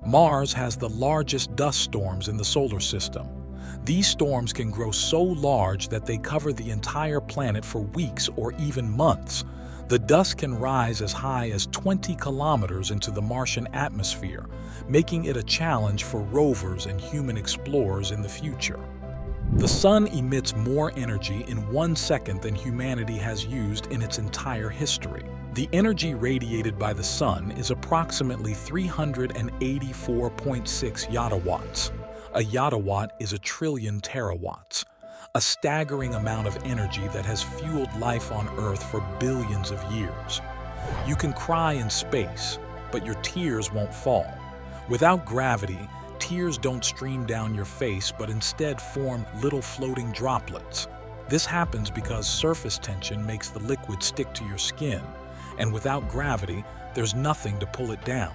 Mars has the largest dust storms in the solar system. These storms can grow so large that they cover the entire planet for weeks or even months. The dust can rise as high as 20 kilometers into the Martian atmosphere, making it a challenge for rovers and human explorers in the future. The Sun emits more energy in 1 second than humanity has used in its entire history. The energy radiated by the Sun is approximately 384.6 yottawatts. A yottawatt is a trillion terawatts, a staggering amount of energy that has fueled life on Earth for billions of years. You can cry in space, but your tears won't fall. Without gravity, tears don't stream down your face but instead form little floating droplets. This happens because surface tension makes the liquid stick to your skin, and without gravity, there's nothing to pull it down.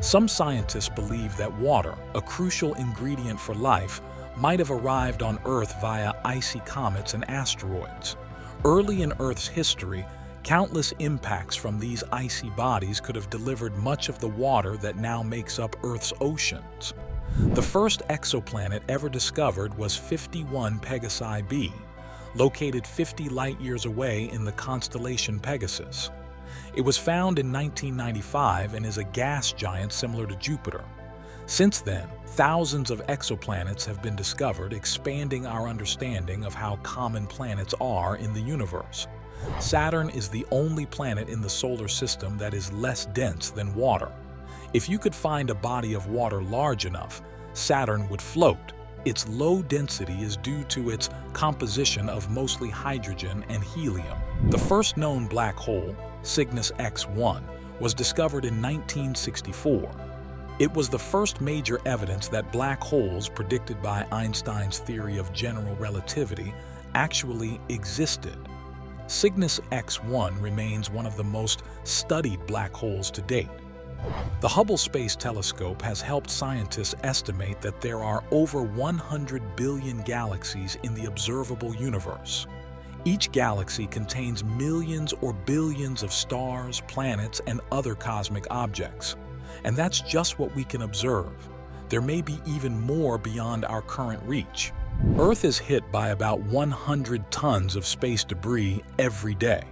Some scientists believe that water, a crucial ingredient for life, might have arrived on Earth via icy comets and asteroids. Early in Earth's history, countless impacts from these icy bodies could have delivered much of the water that now makes up Earth's oceans. The first exoplanet ever discovered was 51 Pegasi b, located 50 light-years away in the constellation Pegasus. It was found in 1995 and is a gas giant similar to Jupiter. Since then, thousands of exoplanets have been discovered, expanding our understanding of how common planets are in the universe. Saturn is the only planet in the solar system that is less dense than water. If you could find a body of water large enough, Saturn would float. Its low density is due to its composition of mostly hydrogen and helium. The first known black hole, Cygnus X1, was discovered in 1964. It was the first major evidence that black holes predicted by Einstein's theory of general relativity actually existed. Cygnus X1 remains one of the most studied black holes to date. The Hubble Space Telescope has helped scientists estimate that there are over 100 billion galaxies in the observable universe. Each galaxy contains millions or billions of stars, planets, and other cosmic objects. And that's just what we can observe. There may be even more beyond our current reach. Earth is hit by about 100 tons of space debris every day.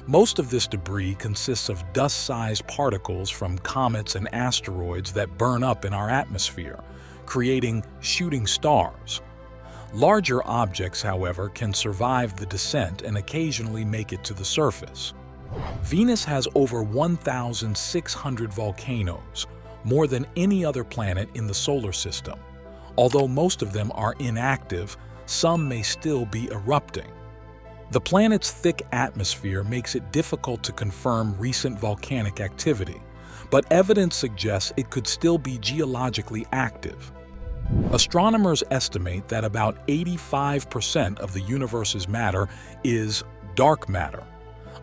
Most of this debris consists of dust-sized particles from comets and asteroids that burn up in our atmosphere, creating shooting stars. Larger objects, however, can survive the descent and occasionally make it to the surface. Venus has over 1,600 volcanoes, more than any other planet in the solar system. Although most of them are inactive, some may still be erupting. The planet's thick atmosphere makes it difficult to confirm recent volcanic activity, but evidence suggests it could still be geologically active. Astronomers estimate that about 85% of the universe's matter is dark matter,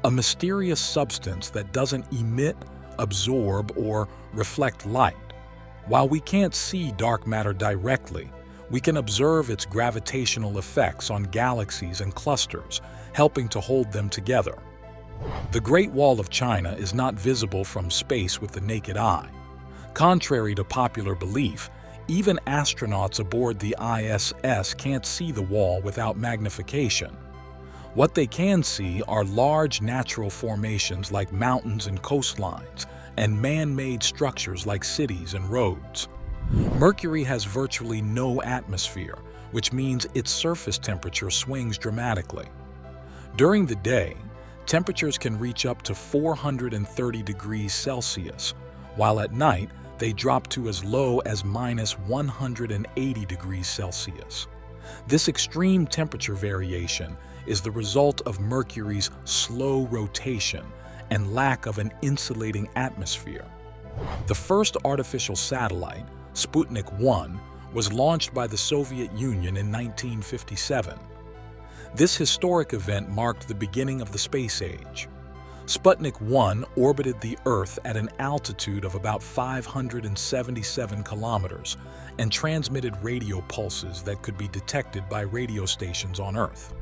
a mysterious substance that doesn't emit, absorb, or reflect light. While we can't see dark matter directly, we can observe its gravitational effects on galaxies and clusters, helping to hold them together. The Great Wall of China is not visible from space with the naked eye. Contrary to popular belief, even astronauts aboard the ISS can't see the wall without magnification. What they can see are large natural formations like mountains and coastlines, and man-made structures like cities and roads. Mercury has virtually no atmosphere, which means its surface temperature swings dramatically. During the day, temperatures can reach up to 430 degrees Celsius, while at night they drop to as low as minus 180 degrees Celsius. This extreme temperature variation is the result of Mercury's slow rotation and lack of an insulating atmosphere. The first artificial satellite, Sputnik 1, was launched by the Soviet Union in 1957. This historic event marked the beginning of the space age. Sputnik 1 orbited the Earth at an altitude of about 577 kilometers and transmitted radio pulses that could be detected by radio stations on Earth.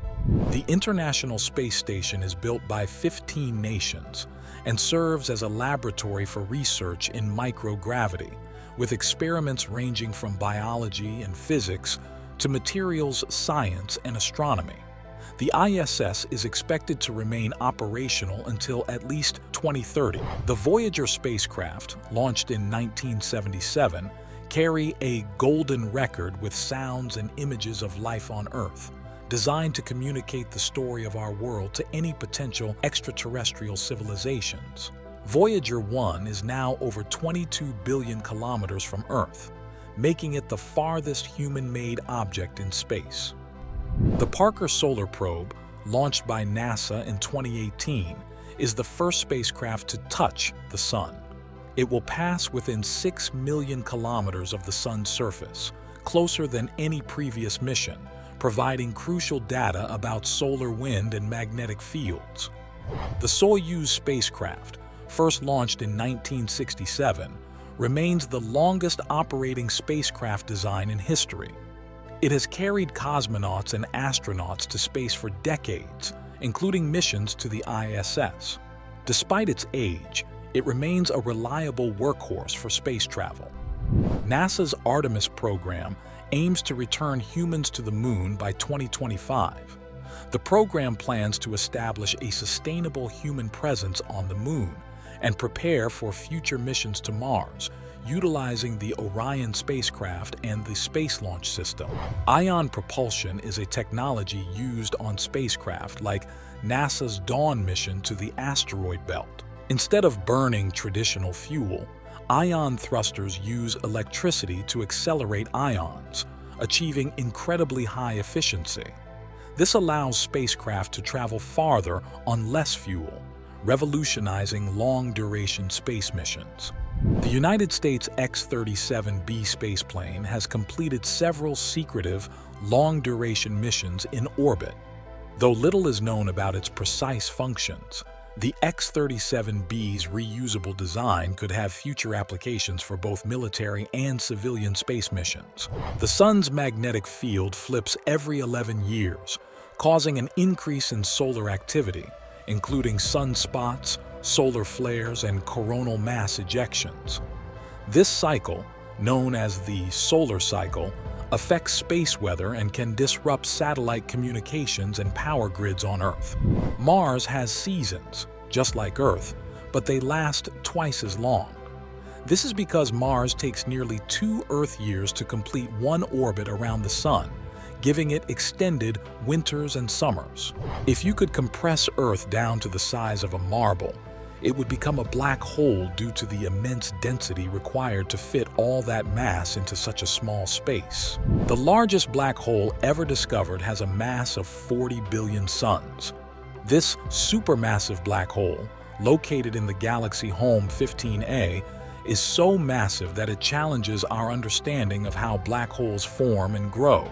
The International Space Station is built by 15 nations and serves as a laboratory for research in microgravity, with experiments ranging from biology and physics to materials science and astronomy. The ISS is expected to remain operational until at least 2030. The Voyager spacecraft, launched in 1977, carry a golden record with sounds and images of life on Earth, designed to communicate the story of our world to any potential extraterrestrial civilizations. Voyager 1 is now over 22 billion kilometers from Earth, making it the farthest human-made object in space. The Parker Solar Probe, launched by NASA in 2018, is the first spacecraft to touch the Sun. It will pass within 6 million kilometers of the Sun's surface, closer than any previous mission, providing crucial data about solar wind and magnetic fields. The Soyuz spacecraft, first launched in 1967, remains the longest operating spacecraft design in history. It has carried cosmonauts and astronauts to space for decades, including missions to the ISS. Despite its age, it remains a reliable workhorse for space travel. NASA's Artemis program aims to return humans to the Moon by 2025. The program plans to establish a sustainable human presence on the Moon and prepare for future missions to Mars, utilizing the Orion spacecraft and the Space Launch System. Ion propulsion is a technology used on spacecraft like NASA's Dawn mission to the asteroid belt. Instead of burning traditional fuel, ion thrusters use electricity to accelerate ions, achieving incredibly high efficiency. This allows spacecraft to travel farther on less fuel, revolutionizing long-duration space missions. The United States X-37B spaceplane has completed several secretive, long-duration missions in orbit. Though little is known about its precise functions, the X-37B's reusable design could have future applications for both military and civilian space missions. The Sun's magnetic field flips every 11 years, causing an increase in solar activity, including sunspots, solar flares, and coronal mass ejections. This cycle, known as the solar cycle, affects space weather and can disrupt satellite communications and power grids on Earth. Mars has seasons, just like Earth, but they last twice as long. This is because Mars takes nearly 2 Earth years to complete one orbit around the Sun, giving it extended winters and summers. If you could compress Earth down to the size of a marble, it would become a black hole due to the immense density required to fit all that mass into such a small space. The largest black hole ever discovered has a mass of 40 billion suns. This supermassive black hole, located in the galaxy Home 15A, is so massive that it challenges our understanding of how black holes form and grow.